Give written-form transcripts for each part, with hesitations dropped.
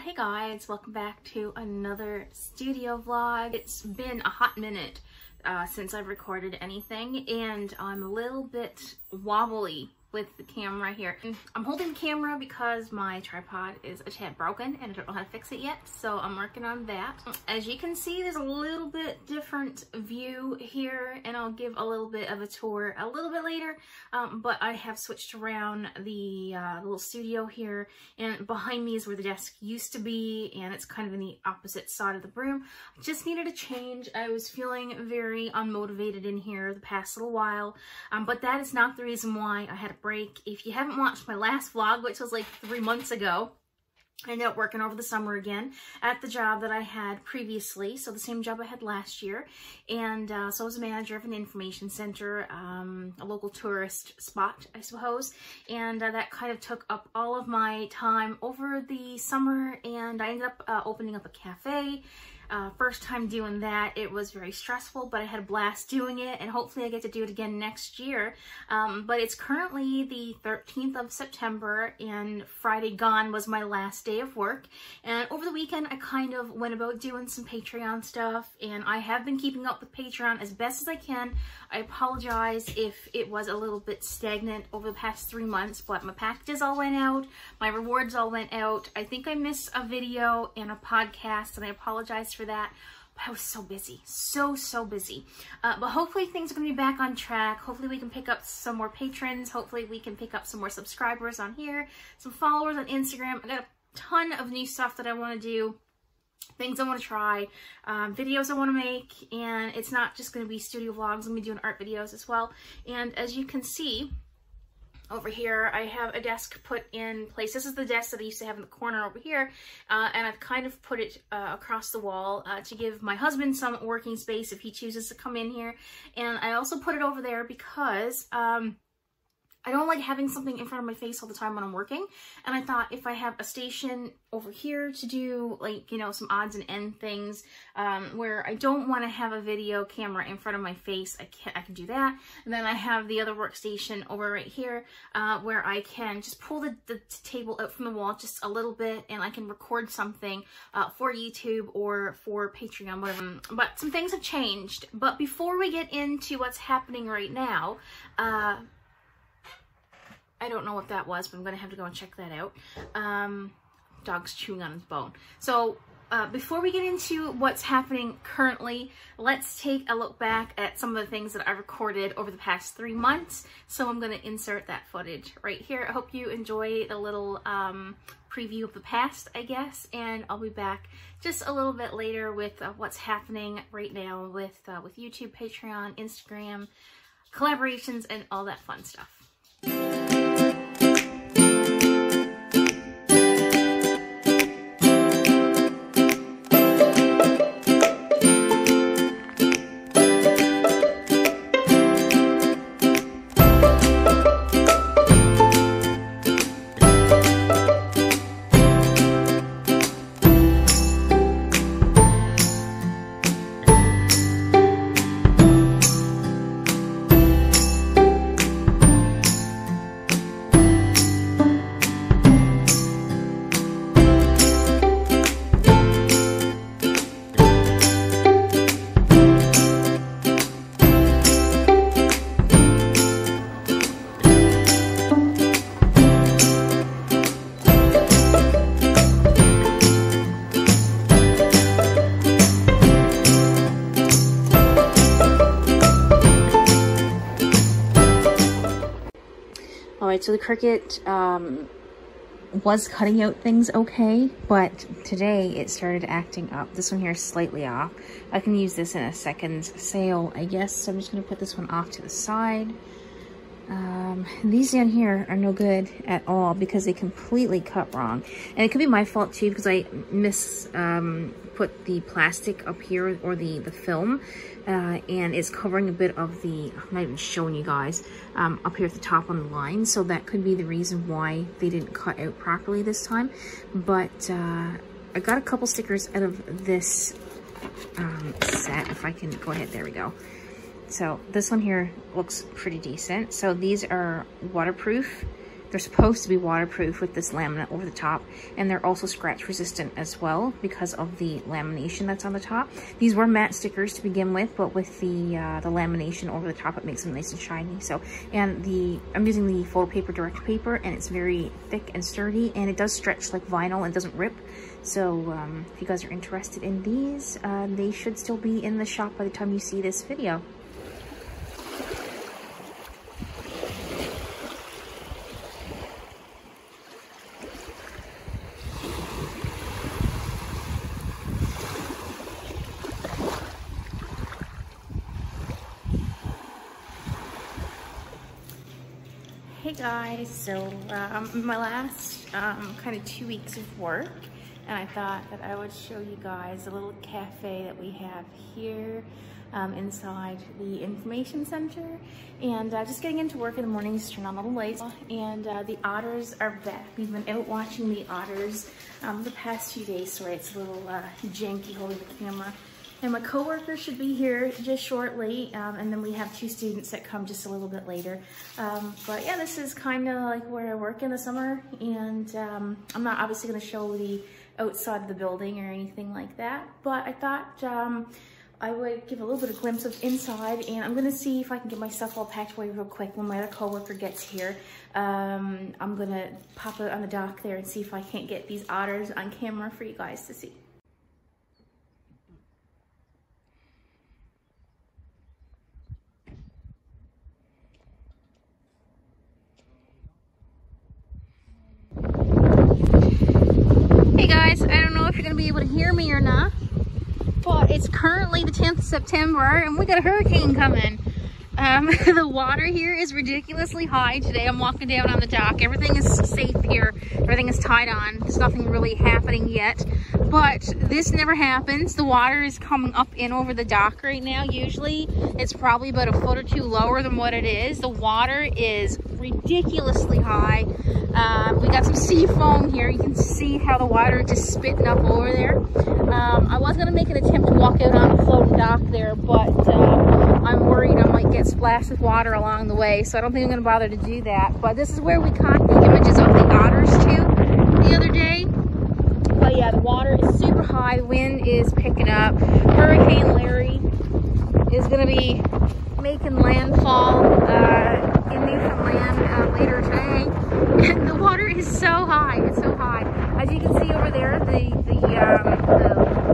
Hey guys, welcome back to another studio vlog. It's been a hot minute since I've recorded anything, and I'm a little bit wobbly with the camera here. I'm holding the camera because my tripod is a tad broken and I don't know how to fix it yet, so I'm working on that. As you can see, there's a little bit different view here, and I'll give a little bit of a tour a little bit later, but I have switched around the little studio here, and behind me is where the desk used to be, and it's kind of in the opposite side of the room. I just needed a change. I was feeling very unmotivated in here the past little while, but that is not the reason why I had a break. If you haven't watched my last vlog, which was like 3 months ago, I ended up working over the summer again at the job that I had previously, so the same job I had last year, and so I was a manager of an information center, a local tourist spot, I suppose, and that kind of took up all of my time over the summer, and I ended up opening up a cafe. First time doing that, it was very stressful, but I had a blast doing it, and hopefully I get to do it again next year. But it's currently the 13th of September, and Friday gone was my last day of work. And over the weekend, I kind of went about doing some Patreon stuff, and I have been keeping up with Patreon as best as I can. I apologize if it was a little bit stagnant over the past 3 months, but my packages all went out, my rewards all went out. I think I missed a video and a podcast, and I apologize for that. But I was so busy, so busy. But hopefully things are going to be back on track. Hopefully we can pick up some more patrons. Hopefully we can pick up some more subscribers on here, some followers on Instagram. I got a ton of new stuff that I want to do, things I want to try, videos I want to make, and it's not just going to be studio vlogs. I'm going to be doing art videos as well. And as you can see, over here, I have a desk put in place. This is the desk that I used to have in the corner over here, and I've kind of put it across the wall to give my husband some working space if he chooses to come in here. And I also put it over there because I don't like having something in front of my face all the time when I'm working, and I thought if I have a station over here to do, like, you know, some odds and end things where I don't want to have a video camera in front of my face, I can do that. And then I have the other workstation over right here where I can just pull the table out from the wall just a little bit, and I can record something for YouTube or for Patreon, whatever. But some things have changed. But before we get into what's happening right now, I don't know what that was, but I'm going to have to go and check that out. Dog's chewing on his bone. So before we get into what's happening currently, let's take a look back at some of the things that I recorded over the past 3 months. So I'm going to insert that footage right here. I hope you enjoy the little preview of the past, I guess, and I'll be back just a little bit later with what's happening right now with YouTube, Patreon, Instagram, collaborations, and all that fun stuff. Alright, so the Cricut was cutting out things okay, but today it started acting up. This one here is slightly off. I can use this in a second sale, I guess, so I'm just going to put this one off to the side. These down here are no good at all because they completely cut wrong. And it could be my fault too because I put the plastic up here, or the film, and it's covering a bit of the, I'm not even showing you guys, up here at the top on the line. So that could be the reason why they didn't cut out properly this time. But I got a couple stickers out of this set. If I can go ahead, there we go. So this one here looks pretty decent. So these are waterproof They're supposed to be waterproof with this laminate over the top, and they're also scratch resistant as well because of the lamination that's on the top. These were matte stickers to begin with, but with the lamination over the top, it makes them nice and shiny. So, and I'm using the photo paper direct paper, and it's very thick and sturdy, and it does stretch like vinyl and doesn't rip. So if you guys are interested in these, they should still be in the shop by the time you see this video. Hey guys, so my last kind of 2 weeks of work, and I thought that I would show you guys a little cafe that we have here inside the information center. And just getting into work in the mornings, turn on all the lights, and the otters are back. We've been out watching the otters the past few days. Sorry, it's a little janky holding the camera. And my coworker should be here just shortly, and then we have 2 students that come just a little bit later. But yeah, this is kind of like where I work in the summer, and I'm not obviously going to show the outside of the building or anything like that, but I thought I would give a little bit of glimpse of inside, and I'm going to see if I can get my stuff all packed away real quick when my other coworker gets here. I'm going to pop out on the dock there and see if I can't get these otters on camera for you guys to see. Hey guys, I don't know if you're going to be able to hear me or not, but it's currently the 10th of September and we got a hurricane coming. The water here is ridiculously high today. I'm walking down on the dock. Everything is safe here. Everything is tied on. There's nothing really happening yet. But this never happens. The water is coming up in over the dock right now. Usually it's probably about a foot or 2 lower than what it is. The water is ridiculously high. We got some sea foam here. You can see how the water is just spitting up over there. I was going to make an attempt to walk out on the floating dock there, but I'm worried I might get splashed with water along the way, so I don't think I'm going to bother to do that. But this is where we caught the images of the otters too the other day. But yeah, the water is super high. The wind is picking up. Hurricane Larry is going to be making landfall in Newfoundland later today. And the water is so high. It's so high. As you can see over there, the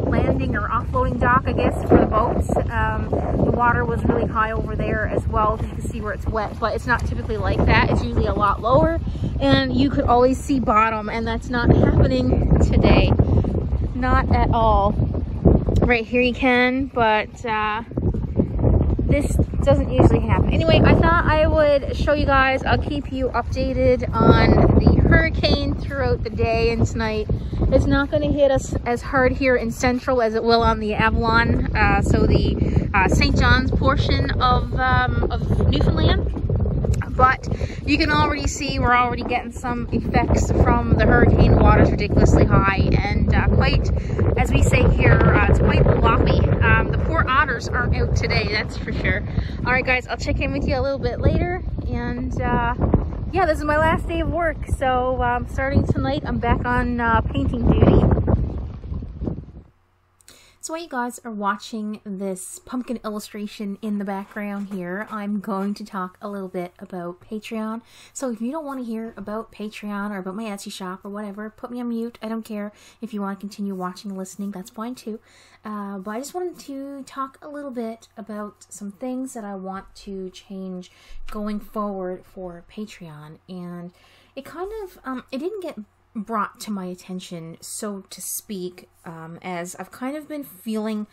landing or offloading dock, I guess, for the boats. The water was really high over there as well. You can see where it's wet, but it's not typically like that. It's usually a lot lower, and you could always see bottom, and that's not happening today. Not at all. Right here you can, but this doesn't usually happen. Anyway, I thought I would show you guys. I'll keep you updated on the hurricane throughout the day and tonight. It's not going to hit us as hard here in Central as it will on the Avalon, so the St. John's portion of Newfoundland. But you can already see we're already getting some effects from the hurricane. The water's ridiculously high and quite, as we say here, it's quite loppy. The poor otters aren't out today, that's for sure. All right, guys, I'll check in with you a little bit later. And yeah, this is my last day of work. So starting tonight, I'm back on painting duty. So while you guys are watching this pumpkin illustration in the background here, I'm going to talk a little bit about Patreon. So if you don't want to hear about Patreon or about my Etsy shop or whatever, put me on mute. I don't care. If you want to continue watching and listening, that's fine too. But I just wanted to talk a little bit about some things that I want to change going forward for Patreon. And it kind of, it didn't get brought to my attention, so to speak, as I've kind of been feeling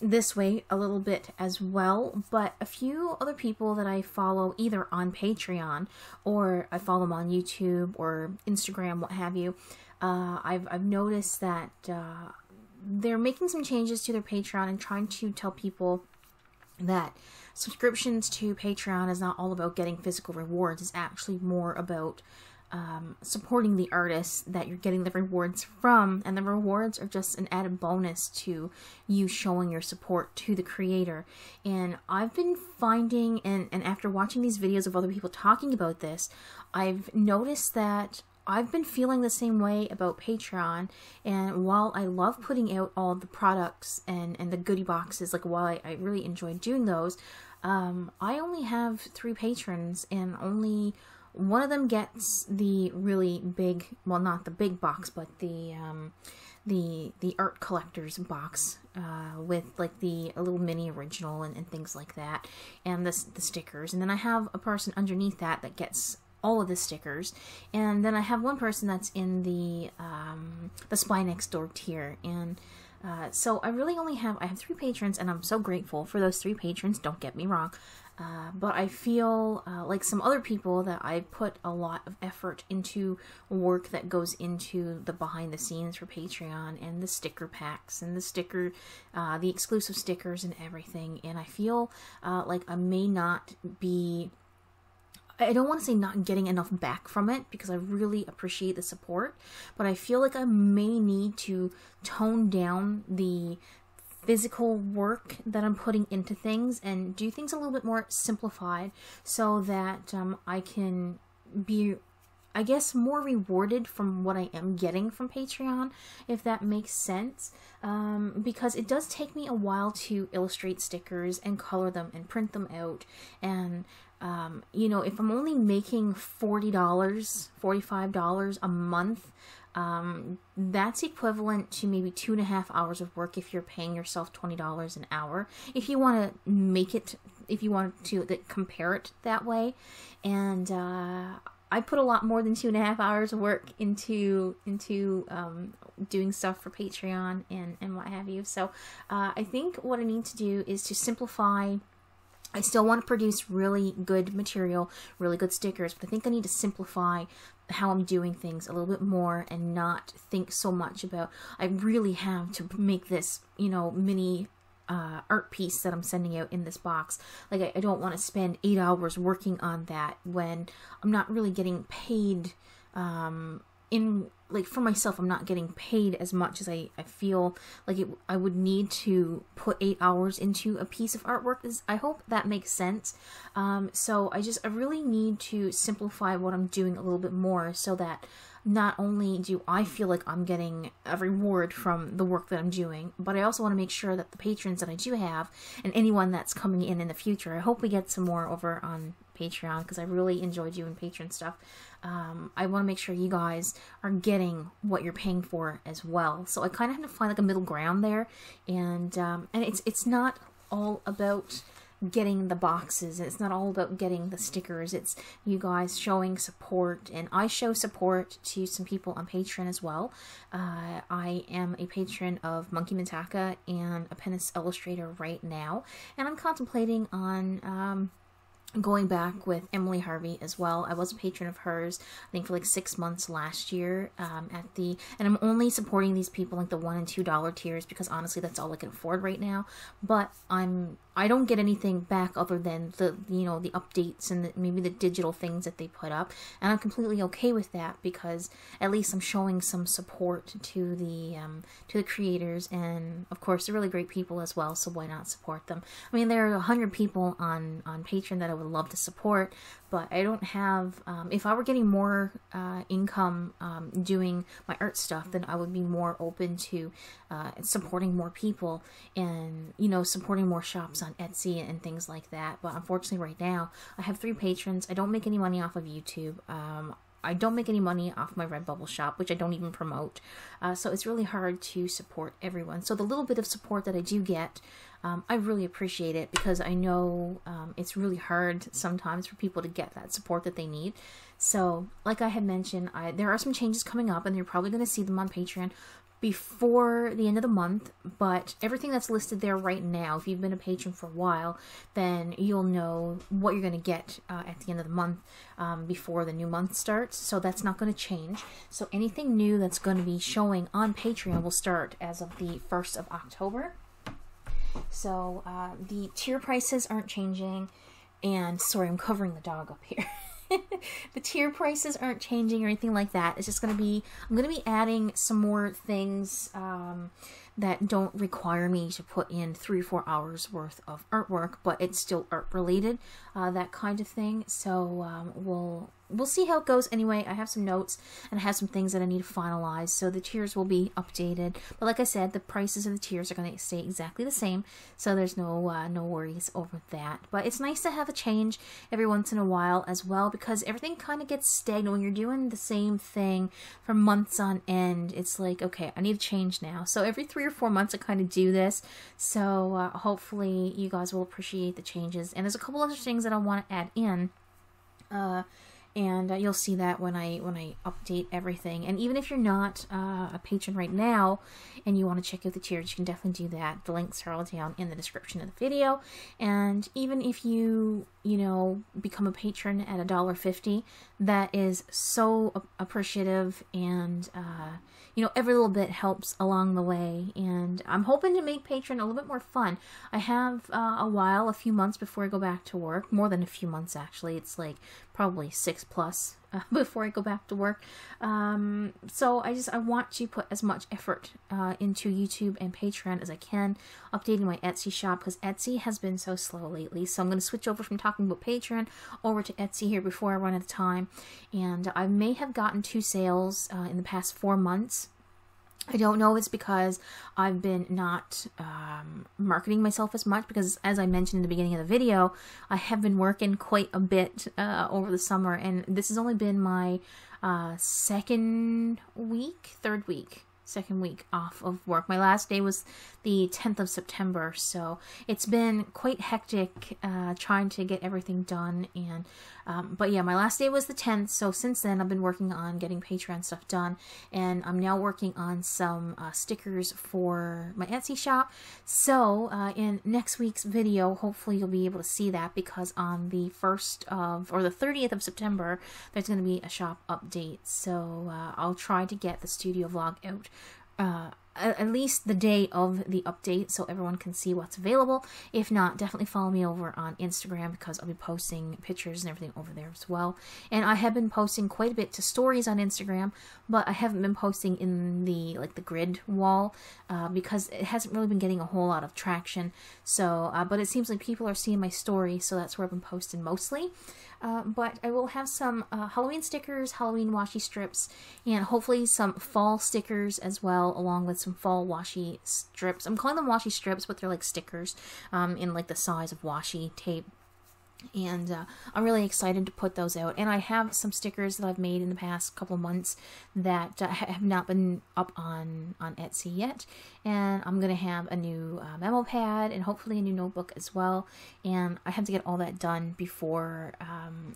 this way a little bit as well, but a few other people that I follow either on Patreon or I follow them on YouTube or Instagram, what have you, I've noticed that they're making some changes to their Patreon and trying to tell people that subscriptions to Patreon is not all about getting physical rewards. It's actually more about supporting the artists that you're getting the rewards from, and the rewards are just an added bonus to you showing your support to the creator. And I've been finding, and after watching these videos of other people talking about this, I've noticed that I've been feeling the same way about Patreon. And while I love putting out all the products and the goodie boxes, like while I really enjoy doing those, I only have 3 patrons, and only one of them gets the really big, well, not the big box, but the art collector's box, with like a little mini original and things like that, and the stickers. And then I have a person underneath that gets all of the stickers, and then I have one person that's in the Spy Next Door tier. And so I really only have 3 patrons, and I'm so grateful for those 3 patrons, don't get me wrong. But I feel like some other people that I put a lot of effort into work that goes into the behind the scenes for Patreon, and the sticker packs, and the exclusive stickers and everything. And I feel like I may not be, I don't want to say not getting enough back from it, because I really appreciate the support, but I feel like I may need to tone down the physical work that I'm putting into things and do things a little bit more simplified, so that I can be, I guess, more rewarded from what I am getting from Patreon, if that makes sense. Because it does take me a while to illustrate stickers and color them and print them out. And you know, if I'm only making $40, $45 a month, that's equivalent to maybe 2.5 hours of work if you're paying yourself $20 an hour. If you want to make it, if you want to compare it that way. And I put a lot more than 2.5 hours of work into doing stuff for Patreon and what have you. So I think what I need to do is to simplify. I still want to produce really good material, really good stickers, but I think I need to simplify how I'm doing things a little bit more, and not think so much about, I really have to make this, you know, mini art piece that I'm sending out in this box. Like, I don't want to spend 8 hours working on that when I'm not really getting paid, like, for myself, I'm not getting paid as much as I feel like I would need to put 8 hours into a piece of artwork. I hope that makes sense. So I really need to simplify what I'm doing a little bit more, so that not only do I feel like I'm getting a reward from the work that I'm doing, but I also want to make sure that the patrons that I do have, and anyone that's coming in the future, I hope we get some more over on Patreon, because I really enjoy doing patron stuff. I want to make sure you guys are getting what you're paying for as well. So I kind of have to find like a middle ground there, and it's not all about getting the boxes, it's not all about getting the stickers. It's you guys showing support, and I show support to some people on Patreon as well. I am a patron of Monkey Mintaka and a Apprentice Illustrator right now, and I'm contemplating on going back with Emily Harvey as well. I was a patron of hers, I think, for like 6 months last year, and I'm only supporting these people like the $1 and $2 tiers, because honestly that's all I can afford right now. But I don't get anything back other than the, you know, the updates and maybe the digital things that they put up, and I'm completely okay with that, because at least I'm showing some support to the creators, and of course they're really great people as well, so why not support them? I mean, there are 100 people on Patreon that I would love to support, but I don't have, if I were getting more income doing my art stuff, then I would be more open to supporting more people, and, you know, supporting more shops on Etsy and things like that. But unfortunately right now I have 3 patrons. I don't make any money off of YouTube. I don't make any money off my Redbubble shop, which I don't even promote. So it's really hard to support everyone. So the little bit of support that I do get, I really appreciate it, because I know it's really hard sometimes for people to get that support that they need. So like I had mentioned, there are some changes coming up, and you're probably going to see them on Patreon before the end of the month, but everything that's listed there right now, if you've been a patron for a while, then you'll know what you're going to get at the end of the month before the new month starts. So that's not going to change. So anything new that's going to be showing on Patreon will start as of the 1st of October. So the tier prices aren't changing, and sorry, I'm covering the dog up here. the tier prices aren't changing or anything like that. It's just going to be, I'm going to be adding some more things that don't require me to put in 3 or 4 hours worth of artwork, but it's still art related, that kind of thing. So we'll see how it goes. Anyway, I have some notes and I have some things that I need to finalize, so the tiers will be updated. But like I said, the prices of the tiers are going to stay exactly the same, so there's no no worries over that. But it's nice to have a change every once in a while as well, because everything kind of gets stagnant when you're doing the same thing for months on end. It's like, okay, I need to change now. So every 3 or 4 months I kind of do this, so hopefully you guys will appreciate the changes. And there's a couple other things that I want to add in, and you'll see that when I update everything. And even if you're not a patron right now and you want to check out the tiers, you can definitely do that. The links are all down in the description of the video. And even if you know, become a patron at $1.50, that is so appreciative, and you know, every little bit helps along the way. And I'm hoping to make Patreon a little bit more fun. I have a few months before I go back to work. More than a few months, actually. It's like probably 6+ before I go back to work. So I want to put as much effort into YouTube and Patreon as I can, updating my Etsy shop, because Etsy has been so slow lately. So I'm going to switch over from talking about Patreon over to Etsy here before I run out of time. And I may have gotten 2 sales in the past 4 months. I don't know if it's because I've been not marketing myself as much, because as I mentioned in the beginning of the video, I have been working quite a bit over the summer, and this has only been my second week off of work. My last day was the 10th of September, so it's been quite hectic trying to get everything done. And but yeah, my last day was the 10th, so since then I've been working on getting Patreon stuff done, and I'm now working on some stickers for my Etsy shop. So in next week's video, hopefully you'll be able to see that, because on the 30th of September there's going to be a shop update. So I'll try to get the studio vlog out at least the day of the update, so everyone can see what's available. If not, definitely follow me over on Instagram, because I'll be posting pictures and everything over there as well. And I have been posting quite a bit to stories on Instagram, but I haven't been posting in the grid wall, because it hasn't really been getting a whole lot of traction. So but it seems like people are seeing my story, so that's where I've been posting mostly. But I will have some Halloween stickers, Halloween washi strips, and hopefully some fall stickers as well, along with some fall washi strips. I'm calling them washi strips, but they're like stickers in like the size of washi tape. And I'm really excited to put those out. And I have some stickers that I've made in the past couple of months that have not been up on Etsy yet. And I'm going to have a new memo pad and hopefully a new notebook as well. And I have to get all that done before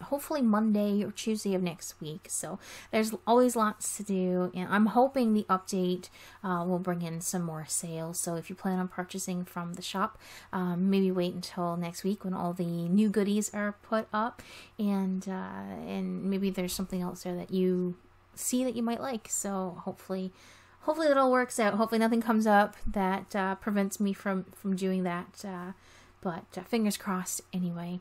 hopefully Monday or Tuesday of next week. So there's always lots to do. And I'm hoping the update will bring in some more sales. So if you plan on purchasing from the shop, maybe wait until next week when all the new goodies are put up, and maybe there's something else there that you see that you might like. So hopefully it all works out. Hopefully nothing comes up that prevents me from doing that, but fingers crossed anyway.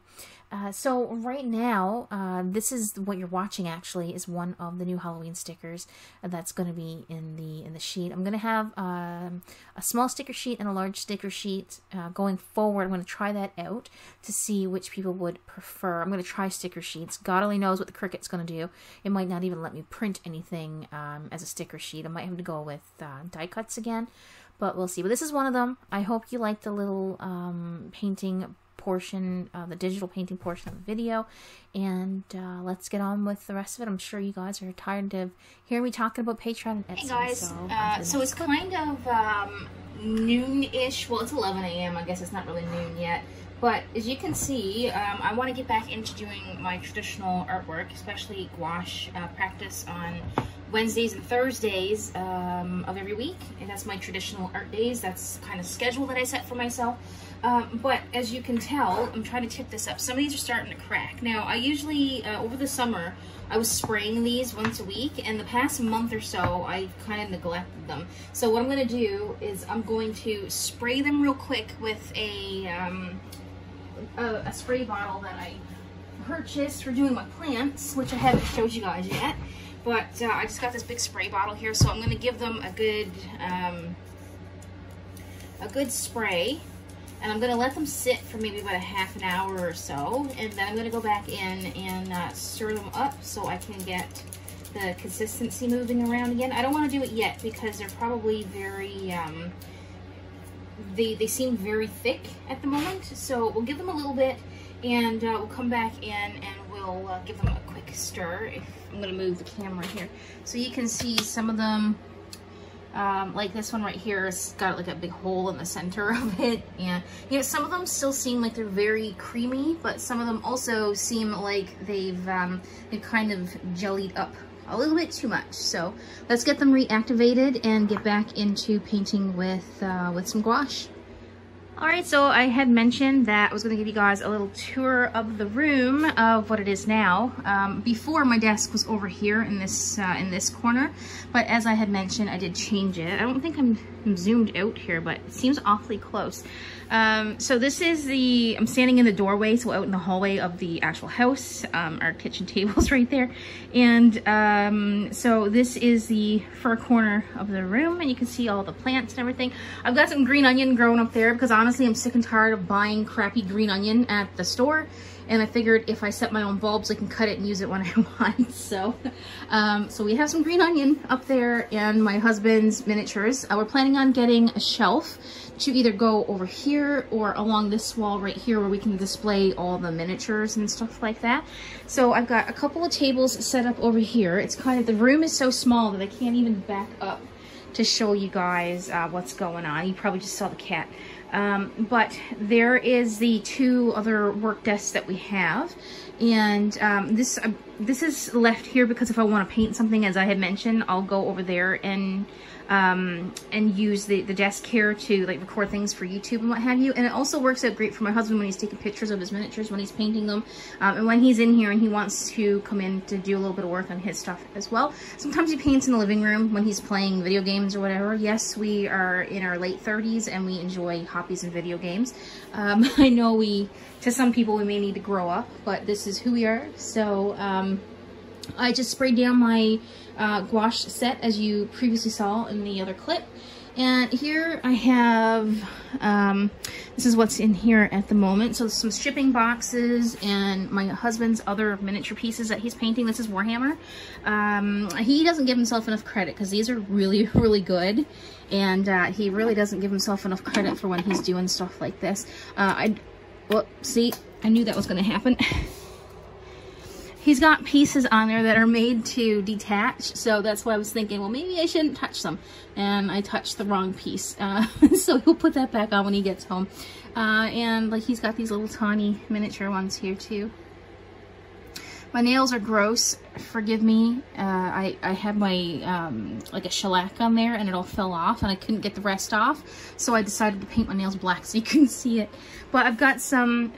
So right now, this is what you're watching actually, is one of the new Halloween stickers that's going to be in the sheet. I'm going to have a small sticker sheet and a large sticker sheet going forward. I'm going to try that out to see which people would prefer. I'm going to try sticker sheets. God only knows what the Cricut's going to do. It might not even let me print anything as a sticker sheet. I might have to go with die cuts again, but we'll see. But this is one of them. I hope you like the little painting portion, the digital painting portion of the video, and let's get on with the rest of it. I'm sure you guys are tired of hearing me talking about Patreon and Etsy. Hey guys, so it's kind of noon-ish. Well, it's 11 a.m. I guess it's not really noon yet. But as you can see, I want to get back into doing my traditional artwork, especially gouache practice on Wednesdays and Thursdays of every week. And that's my traditional art days. That's kind of schedule that I set for myself. But as you can tell, I'm trying to tip this up. Some of these are starting to crack. Now, I usually, over the summer, I was spraying these once a week, and the past month or so, I kind of neglected them. So what I'm going to do is I'm going to spray them real quick with a spray bottle that I purchased for doing my plants, which I haven't showed you guys yet. But I just got this big spray bottle here, so I'm going to give them a good spray. And I'm going to let them sit for maybe about a half an hour or so. And then I'm going to go back in and stir them up so I can get the consistency moving around again. I don't want to do it yet because they're probably very, they seem very thick at the moment. So we'll give them a little bit and we'll come back in and we'll give them a quick stir. I'm going to move the camera here so you can see some of them. Like this one right here has got like a big hole in the center of it, and you know, some of them still seem like they're very creamy, but some of them also seem like they've kind of jellied up a little bit too much. So let's get them reactivated and get back into painting with some gouache. Alright, so I had mentioned that I was going to give you guys a little tour of the room of what it is now. Before, my desk was over here in this corner, but as I had mentioned, I did change it. I don't think I'm zoomed out here, but it seems awfully close. So this is I'm standing in the doorway, so out in the hallway of the actual house. Our kitchen table's right there. And so this is the far corner of the room, and you can see all the plants and everything. I've got some green onion growing up there because honestly, I'm sick and tired of buying crappy green onion at the store. And I figured if I set my own bulbs, I can cut it and use it when I want. So, so we have some green onion up there and my husband's miniatures. We're planning on getting a shelf to either go over here or along this wall right here where we can display all the miniatures and stuff like that. So I've got a couple of tables set up over here. It's kind of, the room is so small that I can't even back up to show you guys what's going on. You probably just saw the cat. But there is the two other work desks that we have, and this is left here because if I want to paint something, as I had mentioned, I'll go over there and use the desk here to like record things for YouTube and what have you. And it also works out great for my husband when he's taking pictures of his miniatures, when he's painting them, and when he's in here and he wants to come in to do a little bit of work on his stuff as well. Sometimes he paints in the living room when he's playing video games or whatever. Yes, we are in our late 30s and we enjoy hobbies and video games. I know to some people we may need to grow up, but this is who we are. So I just sprayed down my gouache set as you previously saw in the other clip, and here I have this is what's in here at the moment. So some shipping boxes and my husband's other miniature pieces that he's painting. This is Warhammer. He doesn't give himself enough credit because these are really, really good, and he really doesn't give himself enough credit for when he's doing stuff like this. Well, see, I knew that was going to happen. He's got pieces on there that are made to detach, so that's why I was thinking, well, maybe I shouldn't touch them. And I touched the wrong piece. So he'll put that back on when he gets home. And like he's got these little tiny miniature ones here too. My nails are gross. Forgive me. I had my like a shellac on there and it all fell off and I couldn't get the rest off. So I decided to paint my nails black so you couldn't see it. But I've got some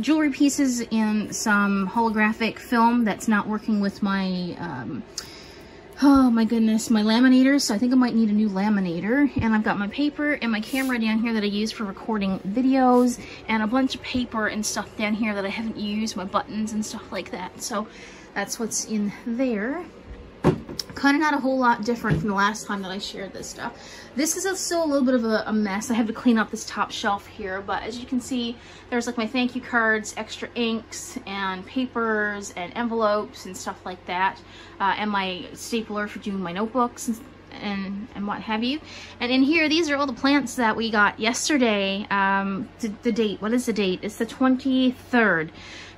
jewelry pieces and some holographic film that's not working with my, oh my goodness, my laminators. So I think I might need a new laminator. And I've got my paper and my camera down here that I use for recording videos, and a bunch of paper and stuff down here that I haven't used, my buttons and stuff like that. So that's what's in there. Kind of not a whole lot different from the last time that I shared this stuff. This is still a little bit of a mess. I have to clean up this top shelf here, but as you can see, there's like my thank you cards, extra inks, and papers, and envelopes, and stuff like that, and my stapler for doing my notebooks and what have you. And in here, these are all the plants that we got yesterday. The date, what is the date? It's the 23rd.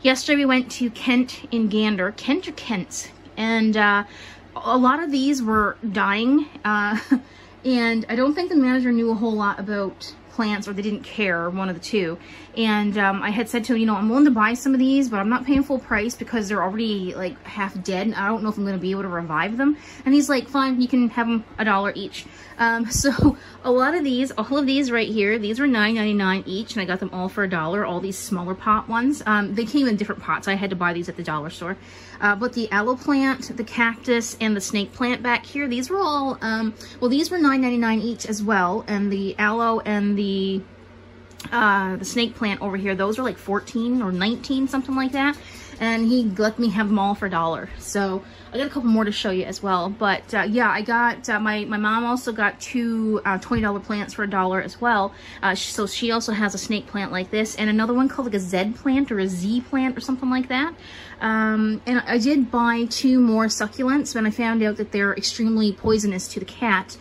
Yesterday we went to Kent in Gander, Kent or Kent, and a lot of these were dying, and I don't think the manager knew a whole lot about plants, or they didn't care, one of the two. And I had said to him, you know, I'm willing to buy some of these, but I'm not paying full price because they're already like half dead and I don't know if I'm going to be able to revive them. And he's like, fine, you can have them $1 each. So all of these right here, these were $9.99 each, and I got them all for $1, all these smaller pot ones. They came in different pots. I had to buy these at the dollar store. But the aloe plant, the cactus, and the snake plant back here, these were all, well, these were $9.99 each as well. And the aloe and the snake plant over here, those are like 14 or 19, something like that. and he let me have them all for $1. So I got a couple more to show you as well. But yeah, I got my mom also got two $20 plants for $1 as well. So she also has a snake plant like this, and another one called like a Z plant or a Z plant or something like that. And I did buy 2 more succulents when I found out that they're extremely poisonous to the cat.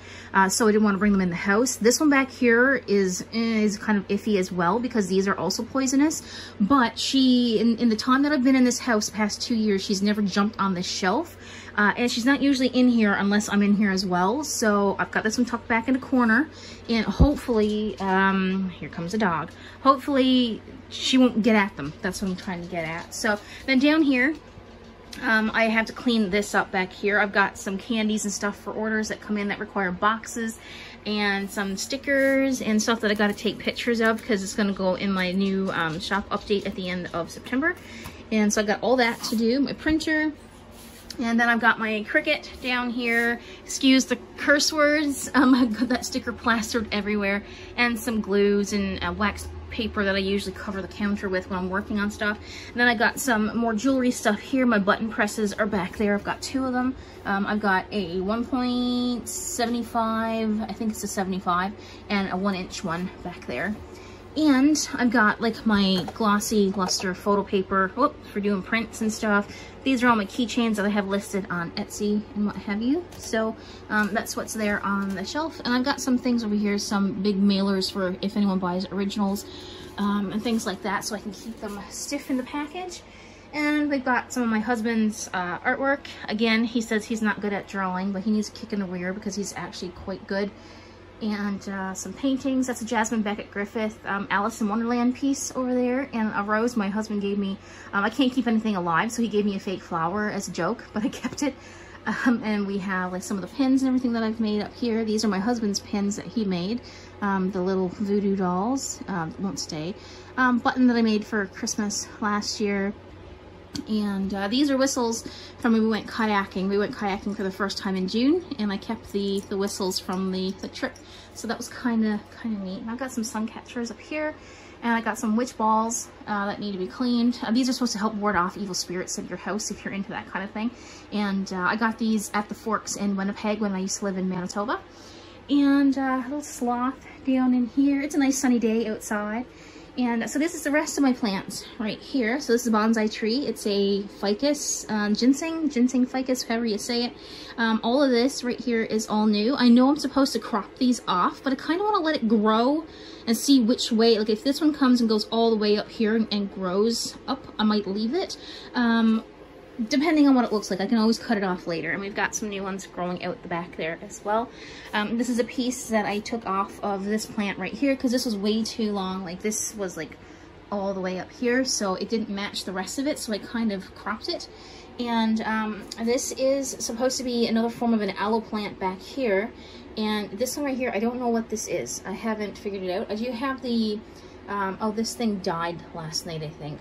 So I didn't want to bring them in the house. This one back here is kind of iffy as well because these are also poisonous. But she, in the time that I've been in this house, the past 2 years, she's never jumped on this shelf. And she's not usually in here unless I'm in here as well. So I've got this one tucked back in the corner, and hopefully, here comes a dog. Hopefully she won't get at them. That's what I'm trying to get at. So then down here, I have to clean this up back here. I've got some candies and stuff for orders that come in that require boxes, and some stickers and stuff that I got to take pictures of because it's going to go in my new shop update at the end of September. And so I got all that to do, my printer. And then I've got my Cricut down here. Excuse the curse words. I've got that sticker plastered everywhere, and some glues and wax paper that I usually cover the counter with when I'm working on stuff. And then I got some more jewelry stuff here. My button presses are back there. I've got 2 of them. I've got a 1.75, I think it's a 75, and a 1-inch one back there. And I've got like my glossy luster photo paper for doing prints and stuff. These are all my keychains that I have listed on Etsy and what have you. So that's what's there on the shelf. And I've got some things over here, some big mailers for if anyone buys originals and things like that, so I can keep them stiff in the package. And we've got some of my husband's artwork. Again, he says he's not good at drawing, but he needs a kick in the rear because he's actually quite good. And some paintings. That's a Jasmine Beckett Griffith Alice in Wonderland piece over there, and a rose my husband gave me. I can't keep anything alive, so he gave me a fake flower as a joke, but I kept it. And we have like some of the pins and everything that I've made up here. These are my husband's pins that he made, the little voodoo dolls, won't stay, button that I made for Christmas last year. And these are whistles from when we went kayaking. We went kayaking for the first time in June, and I kept the whistles from the trip. So that was kind of neat. And I've got some sun catchers up here, and I got some witch balls that need to be cleaned. These are supposed to help ward off evil spirits in your house if you're into that kind of thing. And I got these at the Forks in Winnipeg when I used to live in Manitoba. And a little sloth down in here. It's a nice sunny day outside. And so this is the rest of my plants right here. So this is a bonsai tree. It's a ficus, ginseng ficus, however you say it. All of this right here is all new. I know I'm supposed to crop these off, but I kind of want to let it grow and see which way. Like if this one comes and goes all the way up here and grows up, I might leave it. Depending on what it looks like, I can always cut it off later. And we've got some new ones growing out the back there as well. This is a piece that I took off of this plant right here because this was way too long. Like this was like all the way up here, so it didn't match the rest of it, so I kind of cropped it. And this is supposed to be another form of an aloe plant back here. And this one right here, I don't know what this is. I haven't figured it out. I do have the, oh, this thing died last night, I think.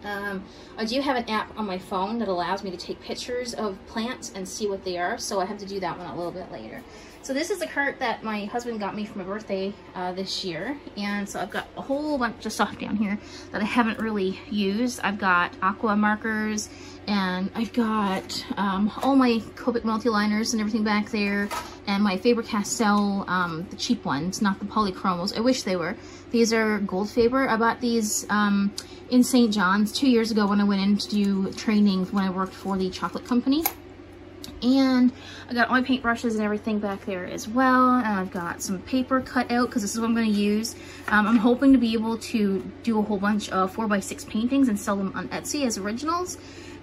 I do have an app on my phone that allows me to take pictures of plants and see what they are, so I have to do that one a little bit later. So this is the cart that my husband got me for my birthday this year, and so I've got a whole bunch of stuff down here that I haven't really used. I've got aqua markers, and I've got all my Copic multi-liners and everything back there, and my Faber-Castell, the cheap ones, not the polychromos. I wish they were. These are gold Faber. I bought these in St. John's 2 years ago when I went in to do training when I worked for the chocolate company. And I got all my paintbrushes and everything back there as well. And I've got some paper cut out because this is what I'm going to use. I'm hoping to be able to do a whole bunch of 4x6 paintings and sell them on Etsy as originals.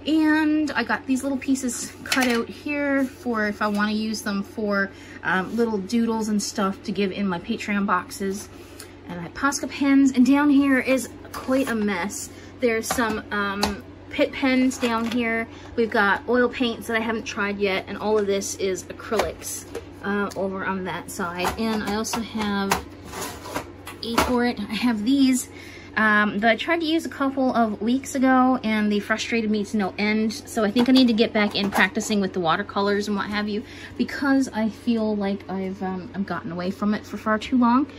And I got these little pieces cut out here for if I want to use them for little doodles and stuff to give in my Patreon boxes. And I have Posca pens, and down here is quite a mess. There's some Pitt pens down here. We've got oil paints that I haven't tried yet, and all of this is acrylics over on that side. And I also have for it. I have these that I tried to use a couple of weeks ago and they frustrated me to no end. So I think I need to get back in practicing with the watercolors and what have you, because I feel like I've gotten away from it for far too long.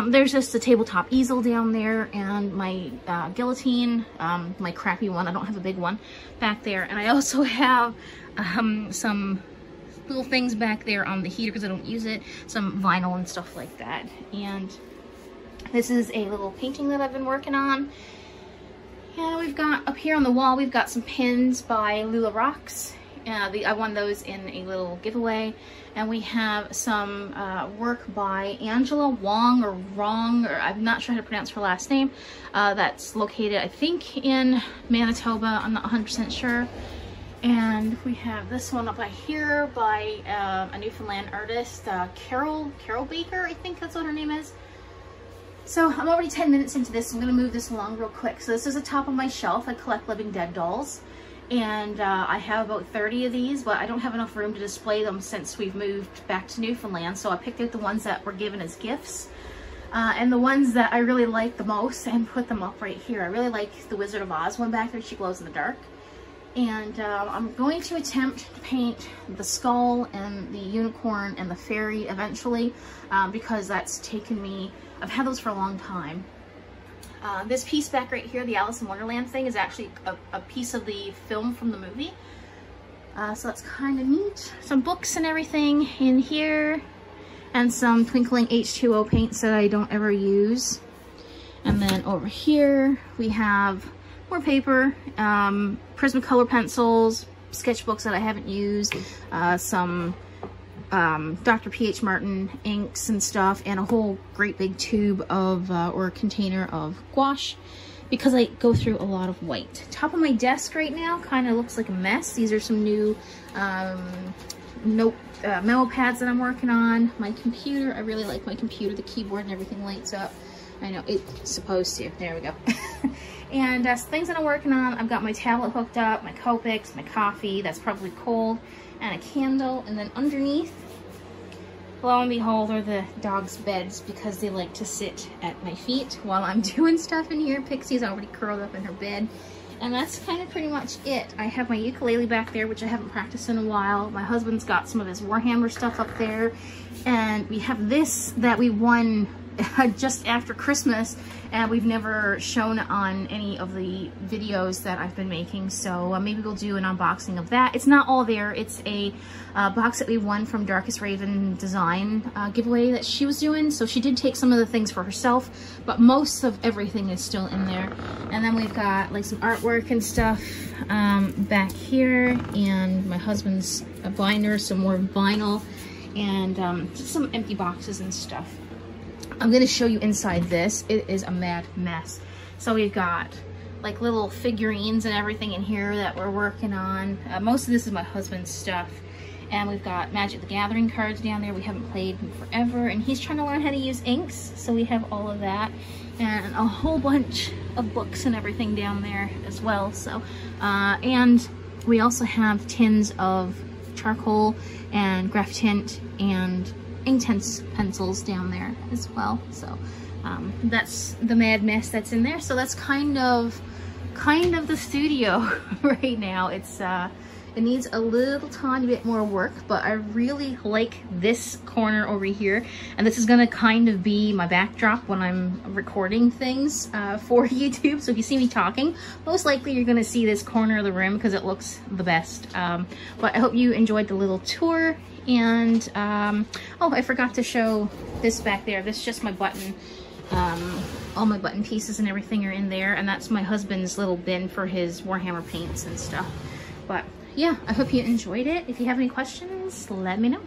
There's just a tabletop easel down there and my guillotine, my crappy one. I don't have a big one back there. And I also have some little things back there on the heater because I don't use it, some vinyl and stuff like that. And this is a little painting that I've been working on. And we've got up here on the wall, we've got some pins by Lula Rocks. I won those in a little giveaway. And we have some work by Angela Wong or Wrong, or I'm not sure how to pronounce her last name. That's located, I think, in Manitoba. I'm not 100% sure. And we have this one up here by a Newfoundland artist, Carol Baker, I think that's what her name is. So I'm already 10 minutes into this. So I'm going to move this along real quick. So this is the top of my shelf. I collect living dead dolls. And I have about 30 of these, but I don't have enough room to display them since we've moved back to Newfoundland. So I picked out the ones that were given as gifts. And the ones that I really like the most and put them up right here. I really like the Wizard of Oz one back there. She glows in the dark. And I'm going to attempt to paint the skull and the unicorn and the fairy eventually, because that's taken me, I've had those for a long time. This piece back right here, the Alice in Wonderland thing, is actually a piece of the film from the movie. So that's kind of neat. Some books and everything in here, and some twinkling H2O paints that I don't ever use. And then over here we have more paper, Prismacolor pencils, sketchbooks that I haven't used, some Dr. P.H. Martin inks and stuff, and a whole great big tube of, or container of gouache, because I go through a lot of white. Top of my desk right now kind of looks like a mess. These are some new memo pads that I'm working on. My computer, I really like my computer. The keyboard and everything lights up. I know, it's supposed to. There we go. And things that I'm working on, I've got my tablet hooked up, my Copics, my coffee, that's probably cold, and a candle. And then underneath, lo and behold, are the dogs' beds, because they like to sit at my feet while I'm doing stuff in here. Pixie's already curled up in her bed. And that's kind of pretty much it. I have my ukulele back there, which I haven't practiced in a while. My husband's got some of his Warhammer stuff up there. And we have this that we won just after Christmas, and we've never shown on any of the videos that I've been making, so maybe we'll do an unboxing of that. It's not all there. It's a box that we won from Darkest Raven design giveaway that she was doing, so she did take some of the things for herself, but most of everything is still in there. And then we've got like some artwork and stuff back here, and my husband's binder, some more vinyl, and just some empty boxes and stuff. I'm going to show you inside this. It is a mad mess. So we've got like little figurines and everything in here that we're working on. Most of this is my husband's stuff. And we've got Magic the Gathering cards down there we haven't played in forever. And he's trying to learn how to use inks. So we have all of that. And a whole bunch of books and everything down there as well. So, and we also have tins of charcoal and graph tint and Inktense pencils down there as well. So that's the mad mess that's in there. So that's kind of the studio right now. It's it needs a little tiny bit more work, but I really like this corner over here, and this is gonna kind of be my backdrop when I'm recording things for YouTube. So if you see me talking, most likely you're gonna see this corner of the room because it looks the best. But I hope you enjoyed the little tour. And oh, I forgot to show this back there. This is just my button. All my button pieces and everything are in there, and that's my husband's little bin for his Warhammer paints and stuff. But yeah, I hope you enjoyed it. If you have any questions, let me know.